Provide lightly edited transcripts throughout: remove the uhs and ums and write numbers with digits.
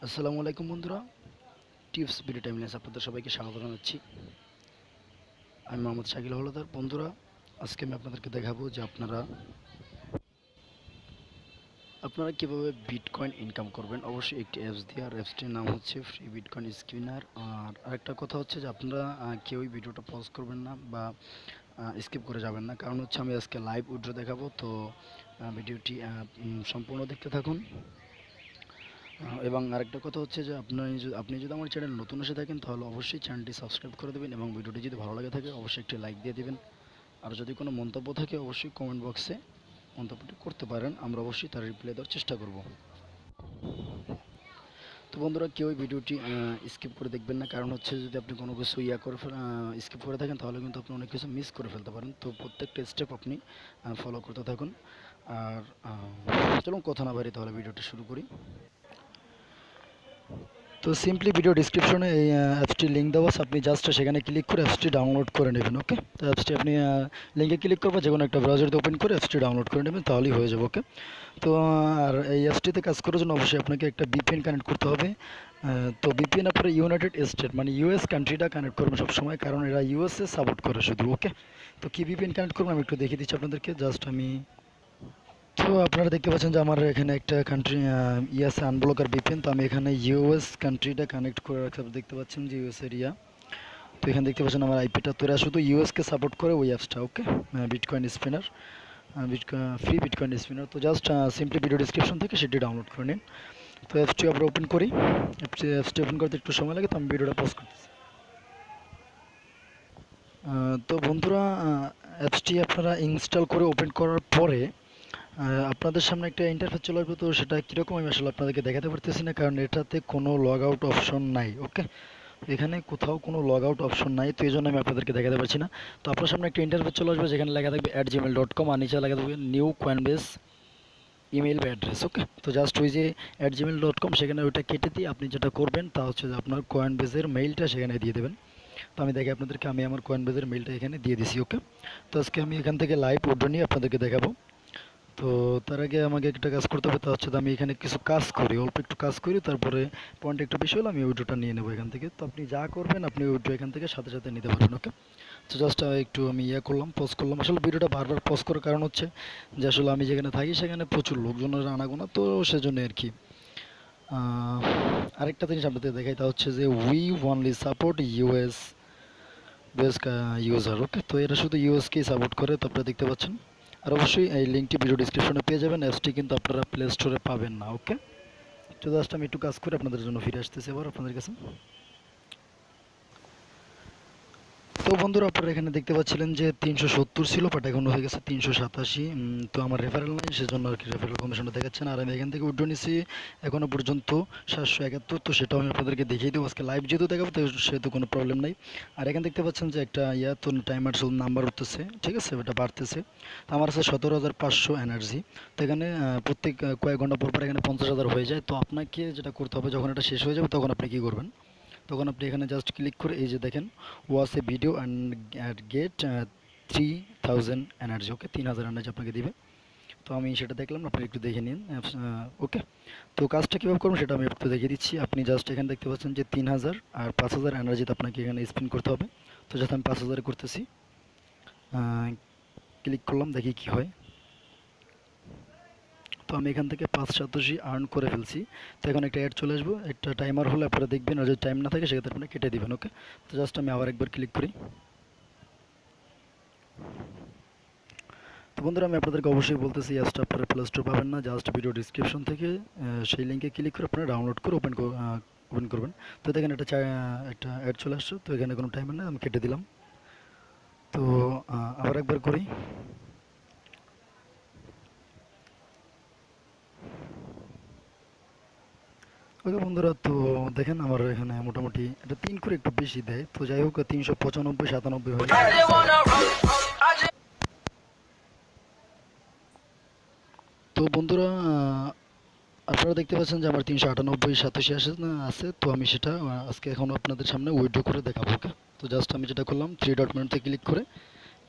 আসসালামু আলাইকুম বন্ধুরা, টিপস ভিডিও টাইমলাইন্স আপনাদের সবাইকে স্বাগত জানাচ্ছি। আমি মোহাম্মদ শাকিল হলদার। বন্ধুরা, আজকে আমি আপনাদেরকে দেখাবো যে আপনারা কিভাবে বিটকয়েন ইনকাম করবেন। অবশ্যই একটি অ্যাপস দিয়ে, আর অ্যাপসটির নাম হচ্ছে ফ্রি বিটকয়েন স্পিনার। আর আরেকটা কথা হচ্ছে যে আপনারা কেউই ভিডিওটা পজ করবেন না বা স্কিপ করে যাবেন না, কারণ হচ্ছে আমি আজকে লাইভ উইথড্র দেখাবো। তো ভিডিওটি সম্পূর্ণ দেখতে থাকুন। এবং আরেকটা কথা হচ্ছে যে আপনি যদি আমার চ্যানেল নতুন এসে থাকেন তাহলে অবশ্যই চ্যানেলটি সাবস্ক্রাইব করে দেবেন এবং ভিডিওটি যদি ভালো লাগে থাকে অবশ্যই একটি লাইক দিয়ে দেবেন। আর যদি কোনো মন্তব্য থাকে অবশ্যই কমেন্ট বক্সে মন্তব্যটি করতে পারেন, আমরা অবশ্যই তার রিপ্লাই দেওয়ার চেষ্টা করব। তো বন্ধুরা, কেউই ভিডিওটি স্কিপ করে দেখবেন না, কারণ হচ্ছে যদি আপনি কোনো কিছু স্কিপ করে থাকেন তাহলে কিন্তু আপনি অনেক কিছু মিস করে ফেলতে পারেন। তো প্রত্যেকটা স্টেপ আপনি ফলো করতে থাকুন। আর চলুন কথা না বাড়ি, তাহলে ভিডিওটি শুরু করি। তো সিম্পলি ভিডিও ডিসক্রিপশনে এই অ্যাপসটির লিঙ্ক দেওয়া আছে, আপনি জাস্ট সেখানে ক্লিক করে অ্যাপসটি ডাউনলোড করে নেবেন। ওকে, তো অ্যাপসটি আপনি লিঙ্কে ক্লিক করবেন, যে কোনো একটা ব্রাউজারতে ওপেন করে অ্যাপসটি ডাউনলোড করে নেবেন, তাহলেই হয়ে যাবে। ওকে, তো আর এই অ্যাপসটিতে কাজ করার জন্য অবশ্যই আপনাকে একটা ভিপিএন কানেক্ট করতে হবে। তো ভিপিএন আপনার ইউনাইটেড স্টেট মানে ইউএস কান্ট্রিটা কানেক্ট করবেন সবসময়, কারণ এরা ইউএসএ সাপোর্ট করে শুধু। ওকে, তো কী ভিপিএন কানেক্ট করবেন আমি একটু দেখিয়ে দিচ্ছি আপনাদেরকে। তো আপনারা দেখতে পাচ্ছেন যে আমার এখানে একটা কান্ট্রি আছে আনব্লকার ভিপিএন। তো আমি এখানে ইউএস কান্ট্রিটা কানেক্ট করে রাখতে দেখতে পাচ্ছেন যে ইউএস এরিয়া। তো এখানে দেখতে পাচ্ছেন আমার আইপিটা। তো এরা শুধু ইউএসকে সাপোর্ট করে ওই অ্যাপসটা। Okay, Bitcoin Spinner, free Bitcoin Spinner. তো জাস্ট সিম্পলি ভিডিও ডিসক্রিপশন থেকে সেটি ডাউনলোড করে নিন। তো অ্যাপসটি আমরা ওপেন করি। অ্যাপসটি ওপেন করতে একটু সময় লাগে, তো আমি ভিডিওটা পজ করতেছি। তো বন্ধুরা, অ্যাপসটি আপনারা ইনস্টল করে ওপেন করার পরে আপনাদের সামনে একটা ইন্টারফেস চলে আসবে। তো সেটা কীরকম আমি আসলে আপনাদেরকে দেখাতে পারতেছি না, কারণ এটাতে কোনো লগ আউট অপশন নাই। ওকে, এখানে কোথাও কোনো লগ আউট অপশন নাই, তো এই জন্য আমি আপনাদেরকে দেখাতে পারছি না। তো আপনার সামনে একটা ইন্টারফেস চলে আসবে, যেখানে লেখা থাকবে @gmail.com, আর নিচে লেখা থাকবে নিউ কয়েনবেস ইমেল বা অ্যাড্রেস। ওকে, তো জাস্ট ওই যে @gmail.com সেখানে ওইটা কেটে দিয়ে আপনি যেটা করবেন তা হচ্ছে যে আপনার কয়েনবেসের মেইলটা সেখানে দিয়ে দেবেন। তো আমি দেখি আপনাদেরকে, আমি আমার কয়েনবেসের মেইলটা এখানে দিয়ে দিছি। ওকে, তো আজকে আমি এখান থেকে লাইভ উইথড্র নিয়ে আপনাদেরকে দেখাবো। তো তার আগে আমাকে একটা কাজ করতে হবে, তা হচ্ছে আমি এখানে কিছু কাজ করি, অল্প একটু কাজ করি, তারপরে পয়েন্ট একটু বেশি হলে আমি উইড্রোটা নিয়ে নেবো এখান থেকে। তো আপনি যা করবেন আপনি উইড্রো এখান থেকে সাথে সাথে নিতে পারবেন। ওকে, তো জাস্ট একটু আমি করলাম, পজ করলাম। আসলে ভিডিওটা বারবার পজ করার কারণ হচ্ছে যে আসলে আমি যেখানে থাকি সেখানে প্রচুর লোকজনের আনাগোনা, তো সেজন্য আর কি। আরেকটা জিনিস আপনাদের দেখাই, তা হচ্ছে যে we only support US based user. Okay, তো এরা শুধু ইউএসকেই সাপোর্ট করে, তো আপনারা দেখতে পাচ্ছেন। আর অবশ্যই এই লিঙ্কটি ভিডিও ডিসক্রিপশনে পেয়ে যাবেন। অ্যাপসটি কিন্তু আপনারা প্লে স্টোরে পাবেন না। ওকে, তো জাস্ট আমি একটু কাজ করে আপনাদের জন্য ফিরে আসতেছি আবার আপনাদের কাছে। তো বন্ধুরা, আপনারা এখানে দেখতে পাচ্ছিলেন যে 370 ছিল, বাট এখন হয়ে গেছে 387। তো আমার রেফারেল নাই, সেজন্য আর কি রেফারেল কমিশনটা দেখাচ্ছে না। আর আমি এখান থেকে উইথড্র নিছি এখনও পর্যন্ত 771। তো সেটাও আমি আপনাদেরকে দেখিয়ে দেবো আজকে লাইভ যেহেতু দেখাবো, তো সেহেতু কোনো প্রবলেম নাই। আর এখানে দেখতে পাচ্ছেন যে একটা তো টাইমার শুধু নাম্বার উঠতেছে, ঠিক আছে, এটা বাড়তেছে। তো আমার আছে 17,500 এনার্জি। তো এখানে প্রত্যেক কয়েক ঘন্টা পর পর এখানে 50,000 হয়ে যায়। তো আপনাকে যেটা করতে হবে, যখন এটা শেষ হয়ে যাবে তখন আপনি কী করবেন, তখন আপনি এখানে জাস্ট ক্লিক করে এই যে দেখেন watch a video and get 3000 energy. Okay, 3000 energy আপনাকে দিবে। তো আমি সেটা দেখলাম, আপনি একটু দেখে নিন। ওকে, তো কাজটা কীভাবে করবেন সেটা আমি একটু দেখিয়ে দিচ্ছি। আপনি জাস্ট এখানে দেখতে পাচ্ছেন যে 3000 আর 5000 এনার্জিতে আপনাকে এখানে স্পিন করতে হবে। তো যাতে আমি 5000 করতেছি, ক্লিক করলাম, দেখি কি হয়। তো আমি এখান থেকে 587 আর্ন করে ফেলছি। তো এখন একটা অ্যাড চলে আসবো, একটা টাইমার হলে আপনারা দেখবেন, আর যদি টাইম না থাকে সেক্ষেত্রে আপনি কেটে দিবেন। ওকে, তো জাস্ট আমি আবার একবার ক্লিক করি। তো বন্ধুরা, আমি আপনাদেরকে অবশ্যই বলতেছি অ্যাপসটা আপনারা প্লে স্টোর পাবেন না, জাস্ট ভিডিও ডিসক্রিপশন থেকে সেই লিঙ্কে ক্লিক করে আপনারা ডাউনলোড করে ওপেন করবেন। তো দেখেন একটা অ্যাড চলে আসছে। তো এখানে কোনো টাইমার নেই, আমি কেটে দিলাম। তো আবার একবার করি। ওকে বন্ধুরা, তো দেখেন আমার এখানে মোটামুটি এটা 3 করে একটু বেশি দেয়। তো যাই হোক, 395 97 হয়ে যায়। তো বন্ধুরা, আপনারা দেখতে পাচ্ছেন যে আমার 398 87 আছে। তো আমি সেটা আজকে এখন আপনাদের সামনে উইথড্র করে দেখাবো। ওকে, তো জাস্ট আমি যেটা করলাম, 3 ডট মেনুতে ক্লিক করে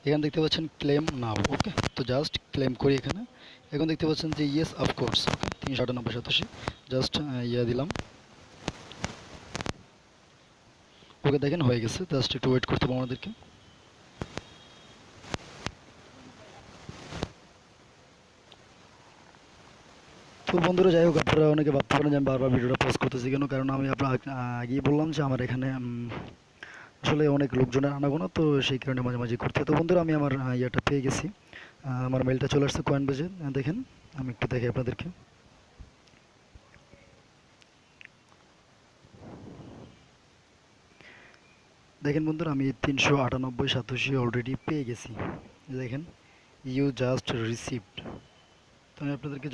এখানে দেখতে পাচ্ছেন ক্লেম নাও। ওকে, তো জাস্ট ক্লেম করি এখানে। এখন দেখতে পাচ্ছেন যে ইয়েস অফকোর্স। ওকে, 398 87 জাস্ট দিলাম। ওকে দেখেন হয়ে গেছে, জাস্ট একটু ওয়েট করতে হবে আমাদেরকে। তো বন্ধুরা যাই হোক, আপনারা অনেকে ভাবতে পারেন যে আমি বারবার ভিডিওটা পজ করতেছি কেন, কারণ আমি আপনার আগেই বললাম যে আমার এখানে আসলে অনেক লোকজনের আনাগোনা, তো সেই কারণে মাঝে মাঝে করতে হয়। তো বন্ধুরা আমি আমার ইয়েটা পেয়ে গেছি, আমার মেলটা চলে আসছে কয়েন বেজে, দেখেন আমি একটু দেখি আপনাদেরকে। দেখেন বন্ধুরা আমি 398 অলরেডি পেয়ে গেছি, দেখেন ইউ জাস্ট রিসিভড। তো আমি আপনাদেরকে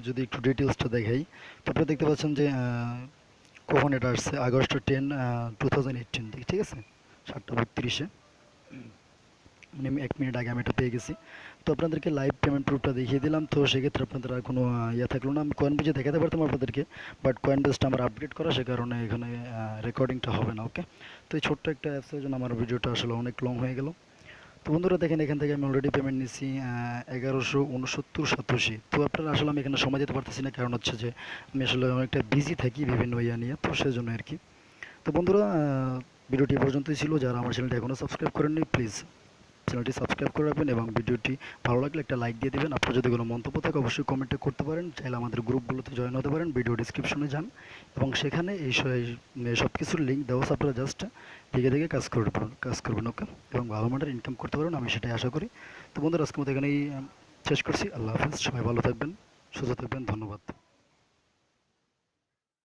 যদি একটু ডিটেলসটা দেখাই, তো আপনারা দেখতে পাচ্ছেন যে কখন এটা আসছে, আগস্ট 10, 2018, ঠিক আছে, 7:32-এ, মানে 1 মিনিট আগে আমি এটা পেয়ে গেছি। তো আপনাদেরকে লাইভ পেমেন্ট প্রুফটা দেখিয়ে দিলাম, তো সেক্ষেত্রে আপনাদের আর কোনো ইয়ে থাকলো না। আমি কয়েন বেজে দেখাতে পারতাম আপনাদেরকে, বাট কয়েন বেজটা আমার আপডেট করা, সে কারণে এখানে রেকর্ডিংটা হবে না। ওকে, তো এই ছোট্ট একটা অ্যাপসের জন্য আমার ভিডিওটা আসলে অনেক লং হয়ে গেল। তো বন্ধুরা দেখেন এখান থেকে আমি অলরেডি পেমেন্ট নিচ্ছি 1169.87। তো আপনারা আসলে আমি এখানে সময় দিতে পারতেছি না, কারণ হচ্ছে যে আমি আসলে অনেকটা বিজি থাকি বিভিন্ন ইয়া নিয়ে, তো সেজন্য আর কি। তো বন্ধুরা ভিডিওটি এ পর্যন্তই ছিল। যারা আমার চ্যানেলটি এখনও সাবস্ক্রাইব করেননি, প্লিজ চ্যানেলটি সাবস্ক্রাইব করে রাখবেন এবং ভিডিওটি ভালো লাগলে একটা লাইক দিয়ে দেবেন। আপনার যদি কোনো মন্তব্য থাকে অবশ্যই কমেন্টে করতে পারেন, চাইলে আমাদের গ্রুপগুলোতে জয়েন হতে পারেন, ভিডিও ডিসক্রিপশনে যান এবং সেখানে এই সব কিছুর লিঙ্ক দেওয়া আছে, আপনারা জাস্ট দেখে দেখে কাজ করবেন ওকে, এবং ভালো মানের ইনকাম করতে পারবেন, আমি সেটাই আশা করি। তো বন্ধুরা আজকের মতো এখানেই শেষ করছি। আল্লাহ হাফিজ, সবাই ভালো থাকবেন, সুস্থ থাকবেন, ধন্যবাদ।